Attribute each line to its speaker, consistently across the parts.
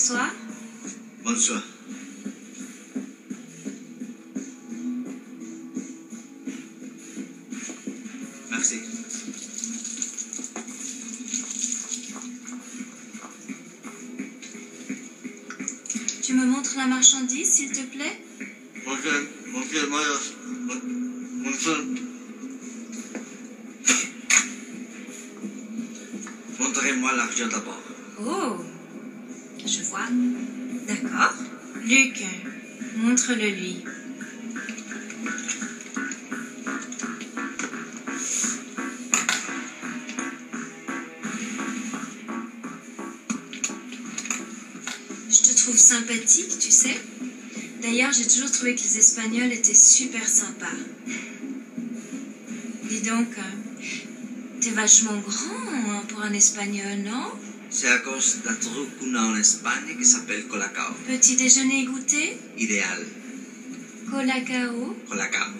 Speaker 1: Bonsoir.
Speaker 2: Bonsoir. Merci.
Speaker 1: Tu me montres la marchandise, s'il te plaît?
Speaker 2: Montrez-moi l'argent d'abord.
Speaker 1: Oh, je vois. D'accord. Luc, montre-le lui. Je te trouve sympathique, tu sais. D'ailleurs, j'ai toujours trouvé que les Espagnols étaient super sympas. Dis donc, t'es vachement grand hein, pour un Espagnol, non?
Speaker 2: C'est à cause d'un truc qu'on a en Espagne qui s'appelle Colacao.
Speaker 1: Petit déjeuner goûter?
Speaker 2: Idéal.
Speaker 1: Colacao?
Speaker 2: Colacao.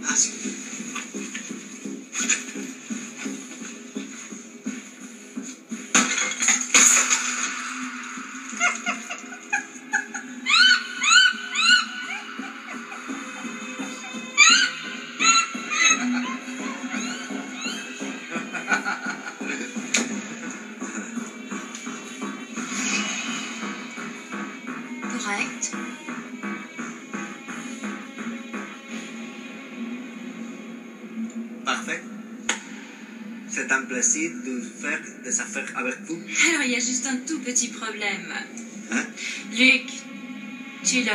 Speaker 2: Ah, sí.
Speaker 1: Correct.
Speaker 2: Parfait. C'est un plaisir de faire des affaires avec vous.
Speaker 1: Alors, il y a juste un tout petit problème.
Speaker 2: Hein?
Speaker 1: Luc, tue-le.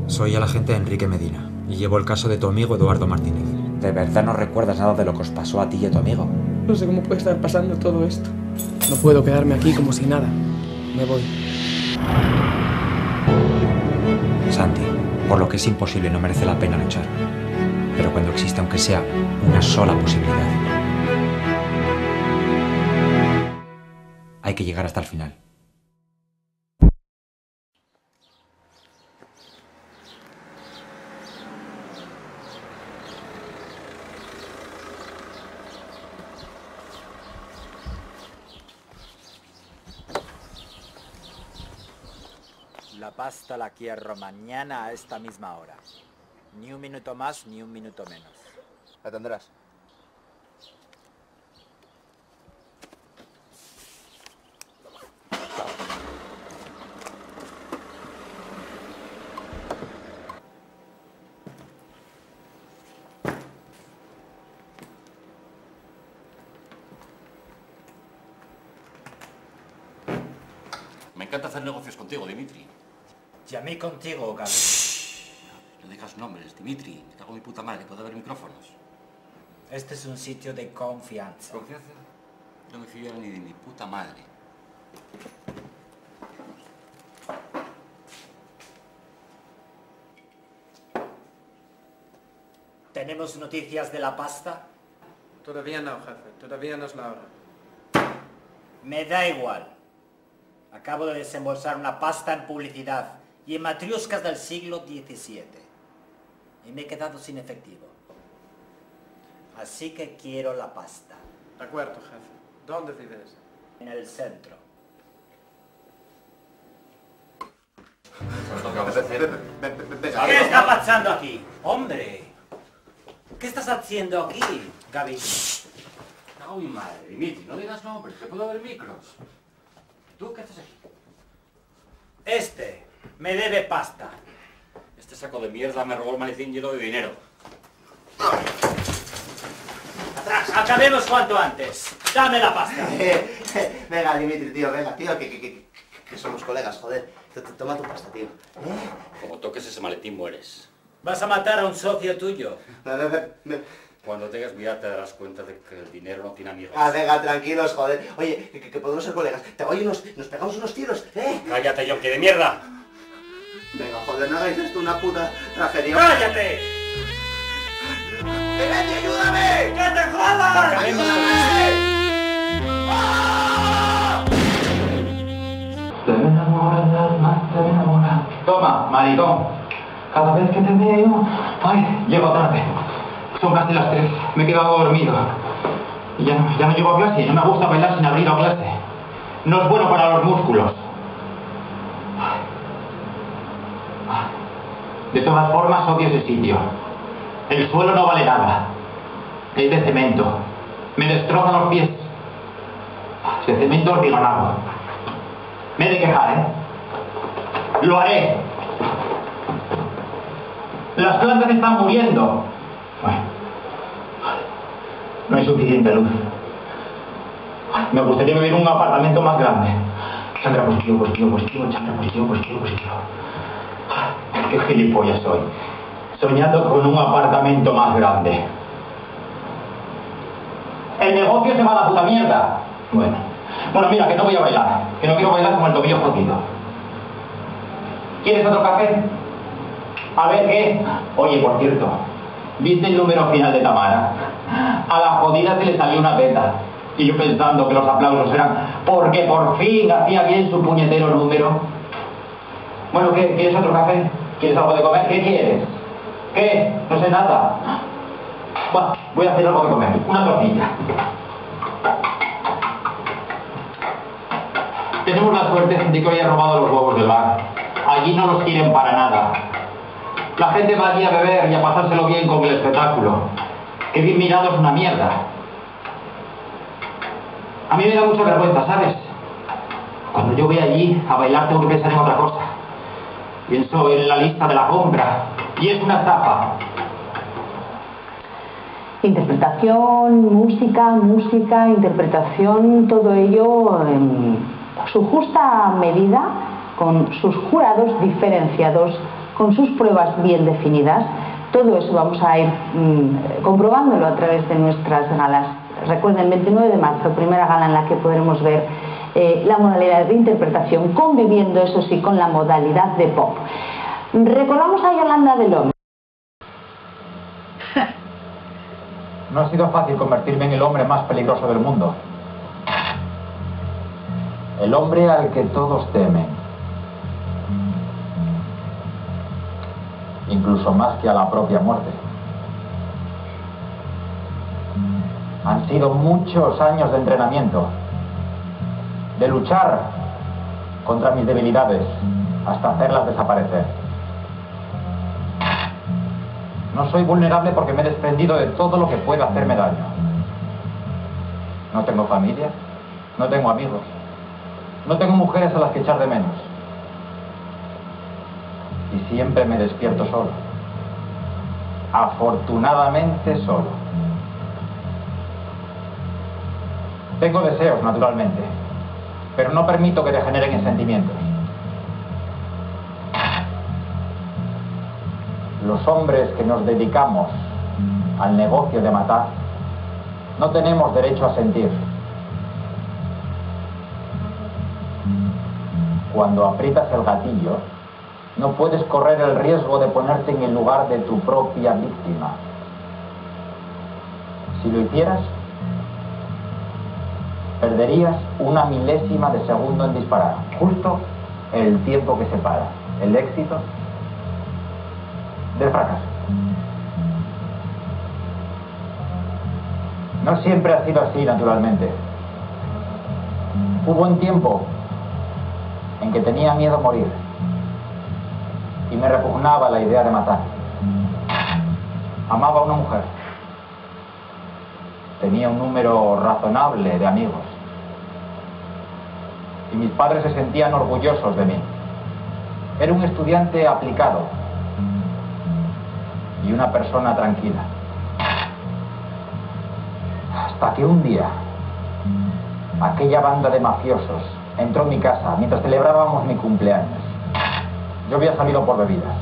Speaker 3: Soy el agente Enrique Medina y llevo el caso de tu amigo Eduardo Martínez. ¿De verdad no recuerdas nada de lo que os pasó a ti y a tu amigo?
Speaker 4: No sé cómo puede estar pasando todo esto. No puedo quedarme aquí como si nada. Me voy.
Speaker 3: Santi, por lo que es imposible no merece la pena luchar. Pero cuando existe aunque sea una sola posibilidad, hay que llegar hasta el final.
Speaker 5: La pasta la quiero mañana a esta misma hora. Ni un minuto más, ni un minuto menos.
Speaker 6: La tendrás.
Speaker 7: Me encanta hacer negocios contigo, Dimitri.
Speaker 5: Y a mí contigo, Gaby.
Speaker 7: No digas nombres, Dimitri. Me cago en mi puta madre, puede haber micrófonos.
Speaker 5: Este es un sitio de confianza.
Speaker 7: ¿Confianza? No me fío ni de mi puta madre.
Speaker 5: ¿Tenemos noticias de la pasta?
Speaker 4: Todavía no, jefe. Todavía no es la hora.
Speaker 5: Me da igual. Acabo de desembolsar una pasta en publicidad y en matrioscas del siglo XVII. Y me he quedado sin efectivo. Así que quiero la pasta.
Speaker 4: De acuerdo, jefe. ¿Dónde vives?
Speaker 5: En el centro. ¿Qué está pasando aquí? ¡Hombre! ¿Qué estás haciendo aquí, Gaby?
Speaker 7: Cago en mi madre, Dimitri. No digas nombres, que puede haber micros. ¿Tú qué haces aquí?
Speaker 5: Este me debe pasta.
Speaker 7: Este saco de mierda me robó el maletín lleno de dinero.
Speaker 5: ¡Atrás! ¡Acabemos cuanto antes! ¡Dame la pasta!
Speaker 6: Venga, Dimitri, tío, venga, tío, que somos colegas, joder. Toma tu pasta, tío.
Speaker 7: Como toques ese maletín, mueres.
Speaker 5: ¿Vas a matar a un socio tuyo?
Speaker 7: Cuando tengas vida te darás cuenta de que el dinero no tiene amigos.
Speaker 6: Ah, venga, tranquilos, joder. Oye, que podemos ser colegas. Oye, nos pegamos unos tiros, ¿eh?
Speaker 7: ¡Cállate, yonki de mierda!
Speaker 6: Venga, joder, no hagáis esto una puta tragedia.
Speaker 7: ¡Cállate!
Speaker 6: ¡Vete, ayúdame!
Speaker 7: ¡Que te jodas! ¡Acabemos con esto!
Speaker 8: Te enamoras más, te enamoras. Toma, maricón. Cada vez que te veo... Ay, llego tarde. Son casi las 3. Me he quedado dormido. Y ya no llego a clase. No me gusta bailar sin abrir a clase. No es bueno para los músculos. De todas formas, odio ese sitio. El suelo no vale nada. Es de cemento. Me destrozan los pies. Ese cemento hormigonado. Me he de quejar, ¿eh? Lo haré. Las plantas están muriendo. Bueno, no hay suficiente luz. Me gustaría vivir en un apartamento más grande. Sandra, positivo, Sandra, positivo. Qué gilipollas soy. Soñando con un apartamento más grande. El negocio se va a la puta mierda. Bueno, mira, que no voy a bailar. Que no quiero bailar como el tobillo jodido. ¿Quieres otro café? A ver, ¿qué? Oye, por cierto, ¿viste el número final de Tamara? A la jodida se le salió una teta. Y yo pensando que los aplausos eran porque por fin hacía bien su puñetero número. Bueno, ¿qué? ¿Quieres otro café? ¿Quieres algo de comer? ¿Qué quieres? ¿Qué? No sé nada. Bah, voy a hacer algo de comer. Una tortilla. Tenemos la suerte de que hoy he robado los huevos del bar. Allí no los quieren para nada. La gente va allí a beber y a pasárselo bien con el espectáculo. Que bien mirado es una mierda. A mí me da mucha vergüenza, ¿sabes? Cuando yo voy allí a bailar tengo que pensar en otra cosa. Pienso en la lista de la compra. Y es una estafa.
Speaker 9: Interpretación, música, interpretación, todo ello en su justa medida, con sus jurados diferenciados, con sus pruebas bien definidas. Todo eso vamos a ir comprobándolo a través de nuestras galas. Recuerden, 29 de marzo, primera gala en la que podremos ver la modalidad de interpretación, conviviendo, eso sí, con la modalidad de pop. Recordamos a Yolanda del Hombre.
Speaker 8: No ha sido fácil convertirme en el hombre más peligroso del mundo. El hombre al que todos temen. Incluso más que a la propia muerte. Han sido muchos años de entrenamiento, de luchar contra mis debilidades hasta hacerlas desaparecer. No soy vulnerable porque me he desprendido de todo lo que pueda hacerme daño. No tengo familia, no tengo amigos, no tengo mujeres a las que echar de menos. Y siempre me despierto solo. Afortunadamente solo. Tengo deseos, naturalmente, pero no permito que degeneren en sentimientos. Los hombres que nos dedicamos al negocio de matar no tenemos derecho a sentir. Cuando aprietas el gatillo, no puedes correr el riesgo de ponerte en el lugar de tu propia víctima. Si lo hicieras, perderías una milésima de segundo en disparar, justo el tiempo que separa el éxito del fracaso. No siempre ha sido así, naturalmente. Hubo un tiempo en que tenía miedo a morir y me repugnaba la idea de matar. Amaba a una mujer. Tenía un número razonable de amigos. Y mis padres se sentían orgullosos de mí. Era un estudiante aplicado y una persona tranquila. Hasta que un día, aquella banda de mafiosos entró en mi casa mientras celebrábamos mi cumpleaños. Yo había salido por bebidas.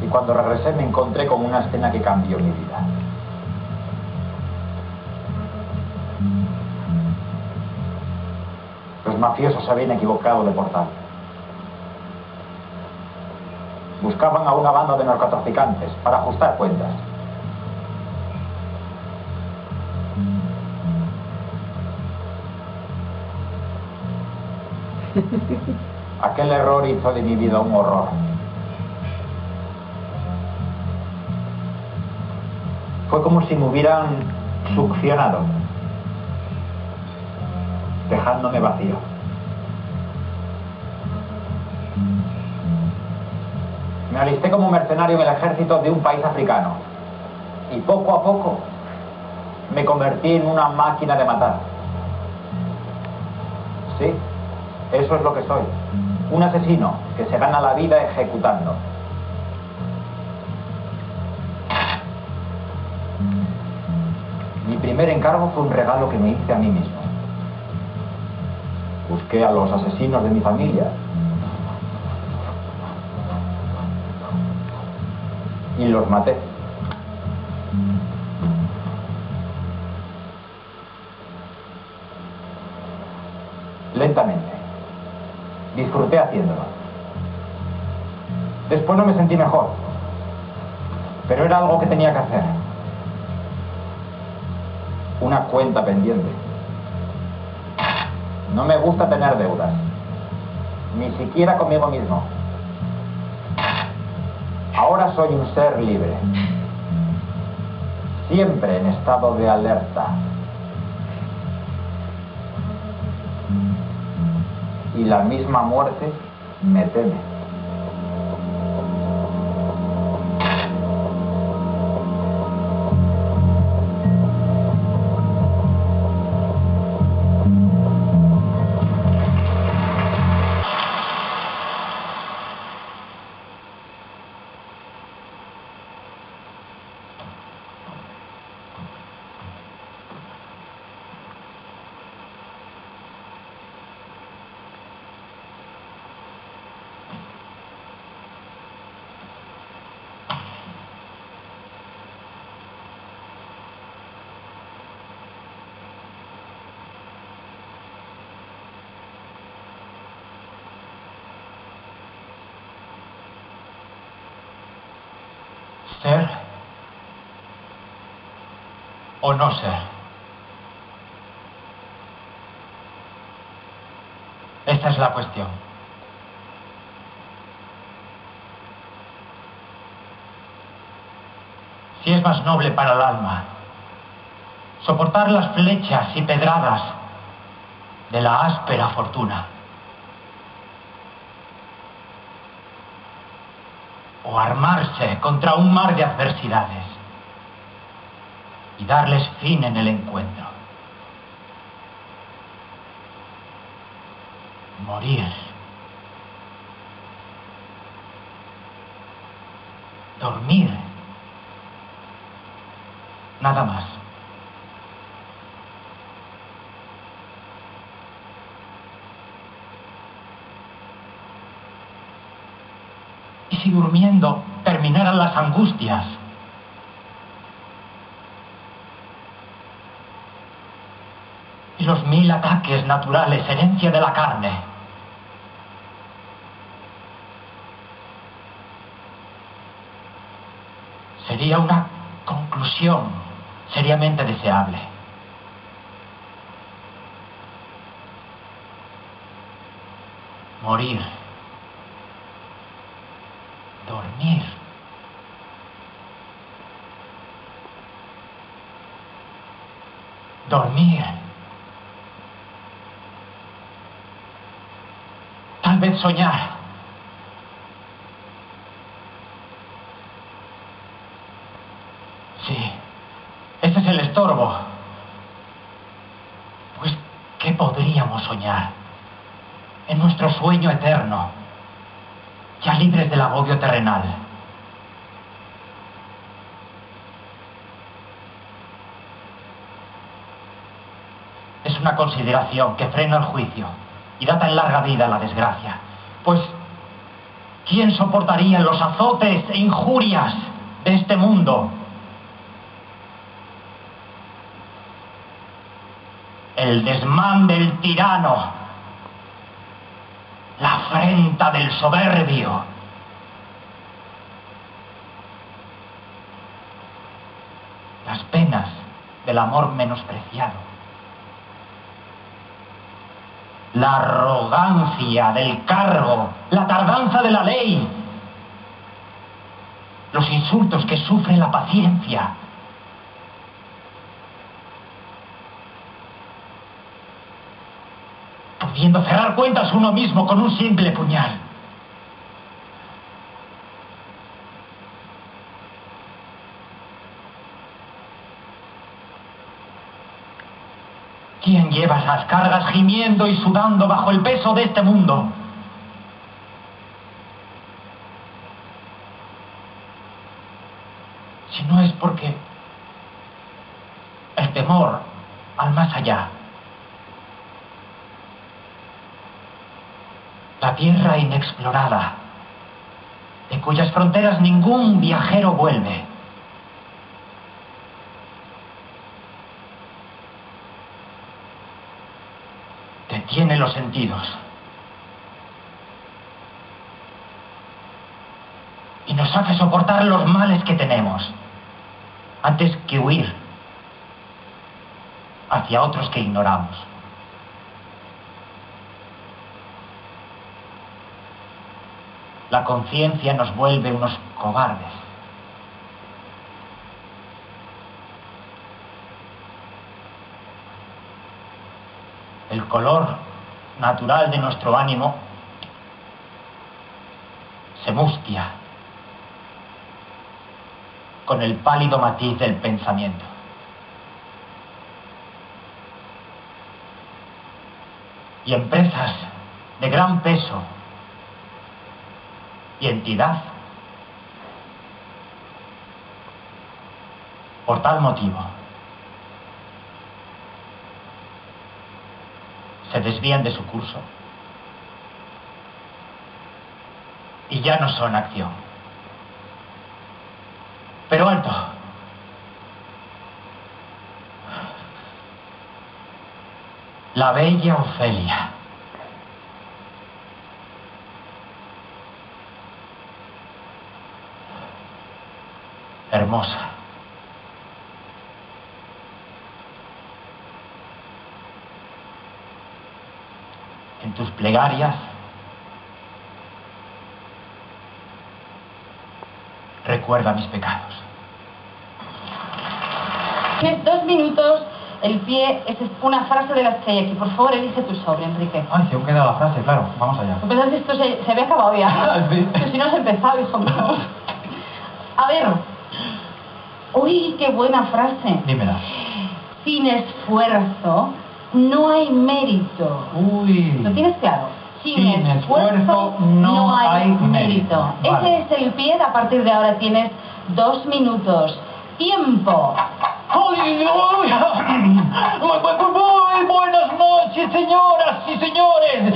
Speaker 8: Y cuando regresé me encontré con una escena que cambió mi vida. mafiosos se habían equivocado de portal. Buscaban a una banda de narcotraficantes para ajustar cuentas. Aquel error hizo de mi vida un horror. Fue como si me hubieran succionado, dejándome vacío. Me alisté como mercenario en el ejército de un país africano y poco a poco me convertí en una máquina de matar. Sí, eso es lo que soy. Un asesino que se gana la vida ejecutando. Mi primer encargo fue un regalo que me hice a mí mismo. Busqué a los asesinos de mi familia y los maté. Lentamente. Disfruté haciéndolo. Después no me sentí mejor, pero era algo que tenía que hacer. Una cuenta pendiente. No me gusta tener deudas, ni siquiera conmigo mismo. Ahora soy un ser libre, siempre en estado de alerta. Y la misma muerte me teme. ¿Ser o no ser? Esa es la cuestión. Si es más noble para el alma soportar las flechas y pedradas de la áspera fortuna, o armarse contra un mar de adversidades y darles fin en el encuentro. Morir. Dormir. Nada más. Y si durmiendo terminaran las angustias, y los 1000 ataques naturales, herencia de la carne, sería una conclusión seriamente deseable. Morir. Dormir. Dormir. Tal vez soñar. Sí, ese es el estorbo. Pues, ¿qué podríamos soñar? En nuestro sueño eterno, ya libres del agobio terrenal. Es una consideración que frena el juicio y da tan larga vida a la desgracia. Pues, ¿quién soportaría los azotes e injurias de este mundo? El desmán del tirano afrenta del soberbio. Las penas del amor menospreciado. La arrogancia del cargo, la tardanza de la ley. Los insultos que sufre la paciencia. Pudiendo cerrar cuentas uno mismo con un simple puñal. ¿Quién lleva esas cargas gimiendo y sudando bajo el peso de este mundo? Si no es porque el temor al más allá, la tierra inexplorada, de cuyas fronteras ningún viajero vuelve. Detiene los sentidos. Y nos hace soportar los males que tenemos, antes que huir hacia otros que ignoramos. La conciencia nos vuelve unos cobardes. El color natural de nuestro ánimo se mustia con el pálido matiz del pensamiento. Y empresas de gran peso y entidad, por tal motivo, se desvían de su curso y ya no son acción. Pero alto. La bella Ofelia. Hermosa. En tus plegarias recuerda mis pecados.
Speaker 9: Tienes 2 minutos, el pie es una frase de las que hay aquí. Por favor, elige tu sobre, Enrique.
Speaker 8: Ay, se aún queda la frase, claro. Vamos allá.
Speaker 9: Pensás que esto se había acabado ya.
Speaker 8: Sí.
Speaker 9: Pero si no has empezado, hijo mío. A ver. Uy, qué buena frase.
Speaker 8: Dímela.
Speaker 9: Sin esfuerzo no hay mérito.
Speaker 8: Uy.
Speaker 9: ¿Lo tienes claro?
Speaker 8: Sin esfuerzo no hay mérito.
Speaker 9: Ese
Speaker 8: Vale.
Speaker 9: es el pie. A partir de ahora tienes 2 minutos. ¡Tiempo!
Speaker 8: ¡Ay, muy buenas noches, señoras y señores!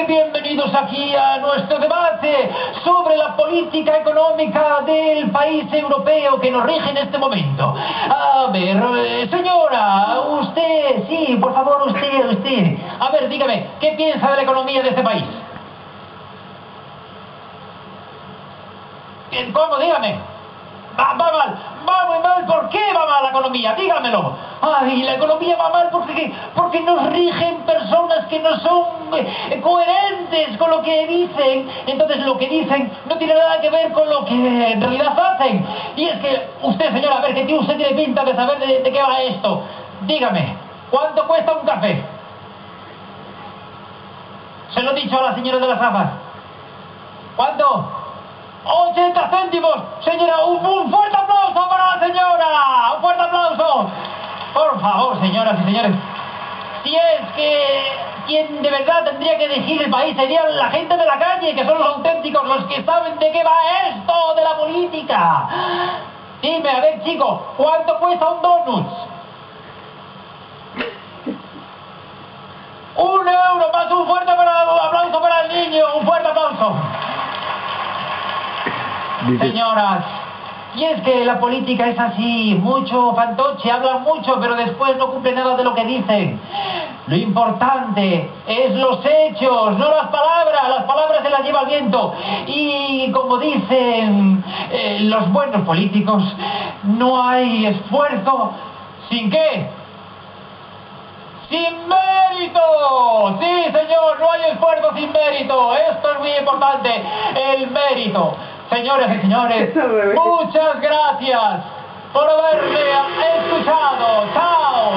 Speaker 8: Bienvenidos aquí a nuestro debate sobre la política económica del país europeo que nos rige en este momento. A ver, señora, usted, sí, por favor, usted. A ver, dígame, ¿qué piensa de la economía de este país? ¿Cómo? Dígame. Va muy mal. ¿Por qué va mal la economía? Dígamelo. Ay, la economía va mal porque nos rigen personas que no son coherentes con lo que dicen. Entonces lo que dicen no tiene nada que ver con lo que en realidad hacen. Y es que usted, señora, a ver, que usted tiene pinta de saber de qué va esto. Dígame, ¿cuánto cuesta un café? Se lo he dicho a la señora de las gafas. ¿Cuánto? 80 céntimos, señora, un fuerte aplauso para la señora, un fuerte aplauso. Por favor, señoras y señores, si es que quien de verdad tendría que elegir el país sería la gente de la calle, que son los auténticos, los que saben de qué va esto de la política. Dime, a ver, chico, ¿cuánto cuesta un donut? 1 euro, más un fuerte aplauso para el niño, un fuerte aplauso. Señoras, y es que la política es así, mucho fantoche, hablan mucho, pero después no cumplen nada de lo que dicen. Lo importante es los hechos, no las palabras. Las las palabras se las lleva el viento. Y como dicen los buenos políticos, no hay esfuerzo sin qué. ¡Sin mérito! Sí, señor, no hay esfuerzo sin mérito. Esto es muy importante, el mérito. Señoras y señores, muchas gracias por haberme escuchado. ¡Chao!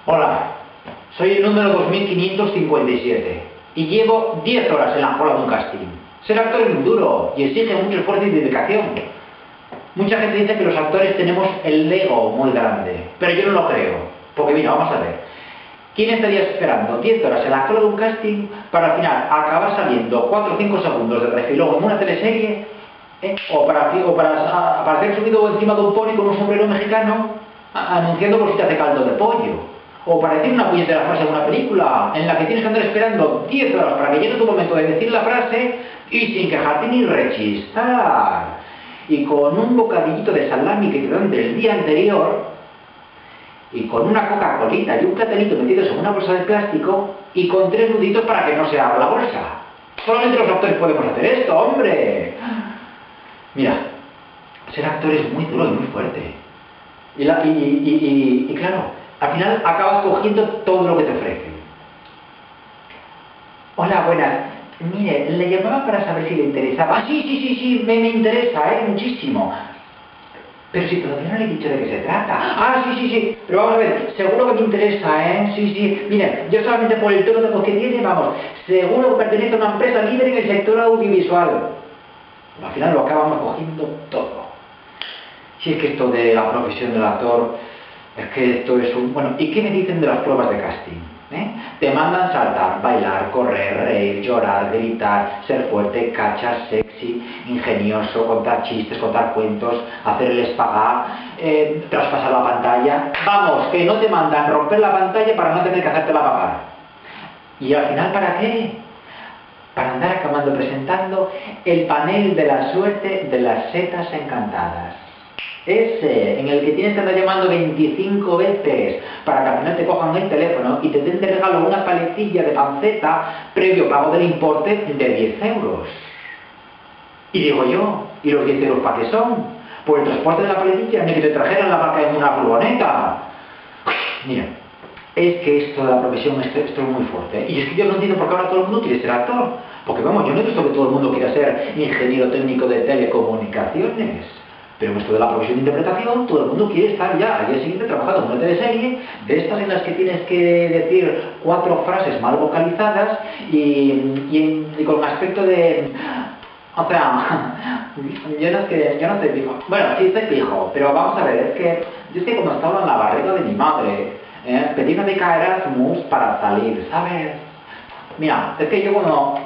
Speaker 8: Hola, soy el número 2557 y llevo 10 horas en la cola de un casting. Ser actor es muy duro y exige mucho esfuerzo y dedicación. Mucha gente dice que los actores tenemos el ego muy grande, pero yo no lo creo. Porque mira, vamos a ver. ¿Quién estaría esperando 10 horas en la cola de un casting para al final acabar saliendo 4 o 5 segundos de refilón en una teleserie? O para aparecer subido encima de un pony con un sombrero mexicano anunciando bolsitas de caldo de pollo. O para decir una puñetera frase en una película en la que tienes que andar esperando 10 horas para que llegue tu momento de decir la frase y sin quejarte ni rechistar. Y con un bocadillito de salami que te dan del día anterior y con una Coca-Colita y un platelito metidos en una bolsa de plástico y con 3 nuditos para que no se abra la bolsa. Solamente los actores podemos hacer esto, hombre. Mira, ser actor es muy duro y muy fuerte. Y claro, al final acabas cogiendo todo lo que te ofrecen. Hola, buenas. Mire, le llamaba para saber si le interesaba. Ah, sí, me interesa, muchísimo. Pero si todavía no le he dicho de qué se trata. Ah, sí. Pero vamos a ver, seguro que me interesa, Sí. Mire, yo solamente por el tono de voz que tiene, vamos, seguro que pertenece a una empresa líder en el sector audiovisual. Al final lo acabamos cogiendo todo. Si es que esto de la profesión del actor, es que esto es un... Bueno, ¿y qué me dicen de las pruebas de casting? Te mandan saltar, bailar, correr, reír, llorar, gritar, ser fuerte, cacha, sexy, ingenioso, contar chistes, contar cuentos, hacer el espagat, traspasar la pantalla. Vamos, que no te mandan romper la pantalla para no tener que hacértela pagar. ¿Y al final para qué? para andar acabando presentando el panel de la suerte de las setas encantadas. Ese, en el que tienes que andar llamando 25 veces para que al final te cojan el teléfono y te den de regalo una paletilla de panceta previo pago del importe de 10 euros. Y digo yo, ¿y los 10 euros para qué son? Por el transporte de la paletilla, ni que te trajeran la vaca en una furgoneta. Mira, es que esto de la profesión esto es muy fuerte. Y es que yo no entiendo por qué ahora todo el mundo quiere ser actor. Porque vamos, yo no he visto que todo el mundo quiera ser ingeniero técnico de telecomunicaciones. Pero en esto de la profesión de interpretación, todo el mundo quiere estar ya al día siguiente trabajando en una teleserie, de estas en las que tienes que decir 4 frases mal vocalizadas y con aspecto de... O sea, yo no estoy fijo. Bueno, sí estoy fijo, pero vamos a ver, es que como estaba en la barriga de mi madre, pedí una beca Erasmus para salir, ¿sabes? Mira, es que yo cuando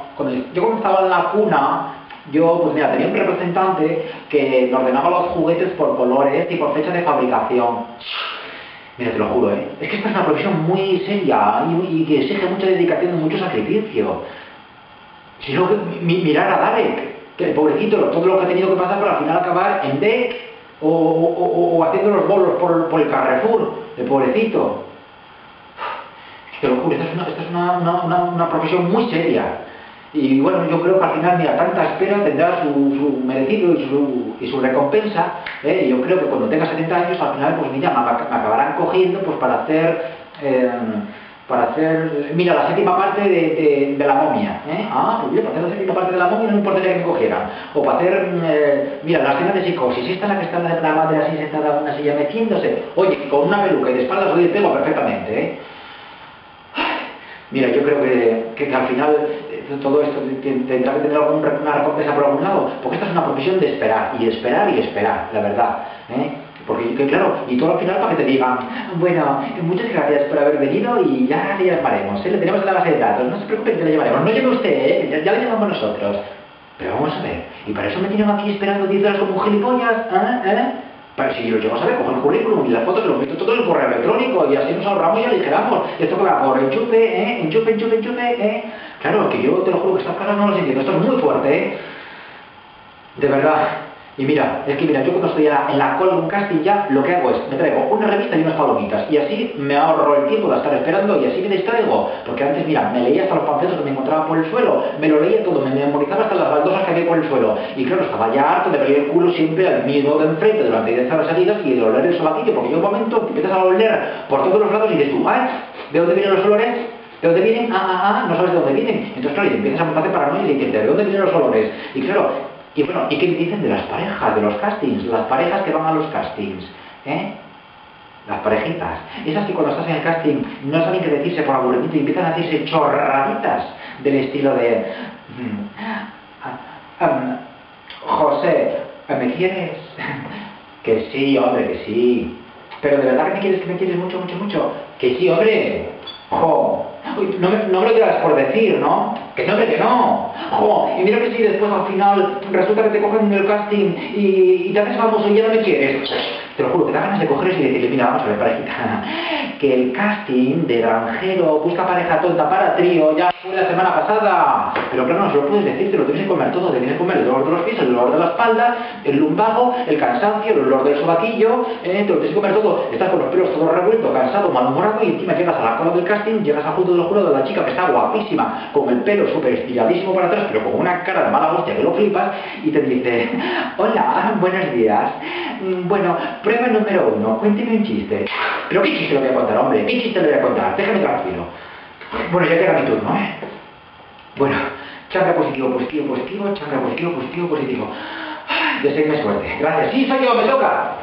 Speaker 8: estaba en la cuna, yo, pues mira, tenía un representante que me ordenaba los juguetes por colores y por fecha de fabricación. Mira, te lo juro, es que esta es una profesión muy seria y que exige mucha dedicación y mucho sacrificio. Si no, mirar a Darek, que el pobrecito, todo lo que ha tenido que pasar para al final acabar en DEC o haciendo los bolos por el Carrefour, el pobrecito. Te lo juro, esta es una profesión muy seria. Y bueno, yo creo que al final, mira, tanta espera tendrá su merecido y su recompensa. Yo creo que cuando tenga 70 años, al final, pues mira, me acabarán cogiendo pues para hacer, mira, la 7ª parte de la momia. Pues mira, para hacer la 7ª parte de la momia no me importaría que me cogieran. O para hacer, mira, la escena de psicosis, esta es la que está la madre así sentada en una silla metiéndose. Oye, con una peluca y de espaldas hoy pego perfectamente, Mira, yo creo que al final todo esto tendrá que tener una recompensa por algún lado, porque esta es una profesión de esperar, y esperar, y esperar, la verdad. Porque, claro, y todo al final para que te digan, bueno, muchas gracias por haber venido y ya le llamaremos, le tenemos en la base de datos, no se preocupe que le llamaremos, no llame usted, ya le llamamos nosotros. Pero vamos a ver, ¿y para eso me tienen aquí esperando 10 horas como un gilipollas? Pero si lo llego a saber, cojo el currículum y las fotos, lo meto todo en el correo electrónico y así nos ahorramos y aligeramos. Esto que va por enchufe, enchufe. Claro, que yo te lo juro que estas cosas no las entiendo, esto es muy fuerte, De verdad. Y mira, yo cuando estoy en la cola de un casting ya, lo que hago es, me traigo una revista y unas palomitas, y así me ahorro el tiempo de estar esperando y así me distraigo, porque antes, mira, me leía hasta los panfletos que me encontraba por el suelo, me lo leía todo, me memorizaba hasta las baldosas que había por el suelo, y claro, estaba ya harto de verle el culo siempre al mismo de enfrente durante 10 horas seguidas y de oler el sobaquillo, porque llega un momento que empiezas a oler por todos los lados y dices tú, ¿de dónde vienen los olores? ¿De dónde vienen? No sabes de dónde vienen. Entonces, claro, y empiezas a montarte paranoia y dices, ¿de dónde vienen los olores? Y claro, y bueno, ¿y qué dicen de las parejas, de los castings? Las parejas que van a los castings, Las parejitas. Esas que cuando estás en el casting no saben qué decirse por aburrimiento y empiezan a decirse chorraditas del estilo de... José, ¿me quieres? Que sí, hombre, que sí. Pero de verdad que me quieres mucho, mucho, mucho. Que sí, hombre. ¡Jo! Uy, no me lo dirás por decir, ¿no? Que no, hombre, que no. ¡Jo! Y mira que si después al final resulta que te cogen en el casting y te haces famoso y ya no me quieres. Te lo juro, que te da ganas de cogerles y decirle, mira, vamos a ver, parejita, que el casting de granjero busca pareja tonta para trío ya fue la semana pasada. Pero claro, no se lo puedes decir, te lo tienes que comer todo, te tienes que comer el dolor de los pies, el dolor de la espalda, el lumbago, el cansancio, el olor del sobaquillo, te lo tienes que comer todo, estás con los pelos todo revuelto, cansado, malhumorado y encima llegas a la cola del casting, llegas al punto del jurado de la chica que está guapísima, con el pelo súper estiradísimo para atrás, pero con una cara de mala hostia que lo flipas y te dice, hola, buenos días, bueno, prueba número 1, cuénteme un chiste. ¿Pero qué chiste le voy a contar, hombre? ¿Qué chiste le voy a contar? Déjame tranquilo. Bueno, ya llega mi turno, Bueno, chakra positivo, chakra positivo. Deseenme suerte. Gracias. Sí, soy yo, me toca.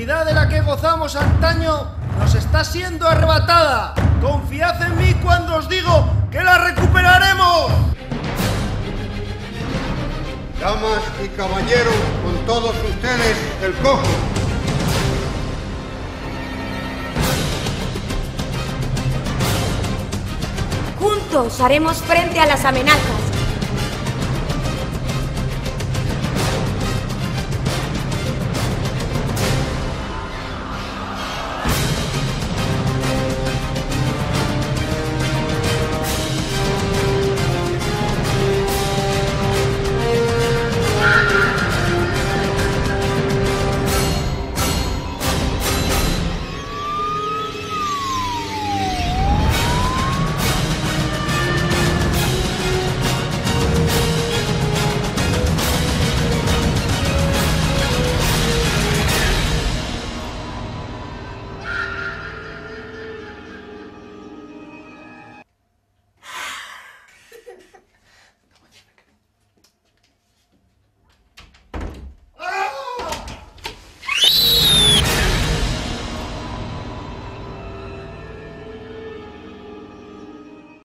Speaker 10: De la que gozamos antaño nos está siendo arrebatada. Confiad en mí cuando os digo que la recuperaremos.
Speaker 11: Damas y caballeros, con todos ustedes, el Cojo.
Speaker 12: Juntos haremos frente a las amenazas.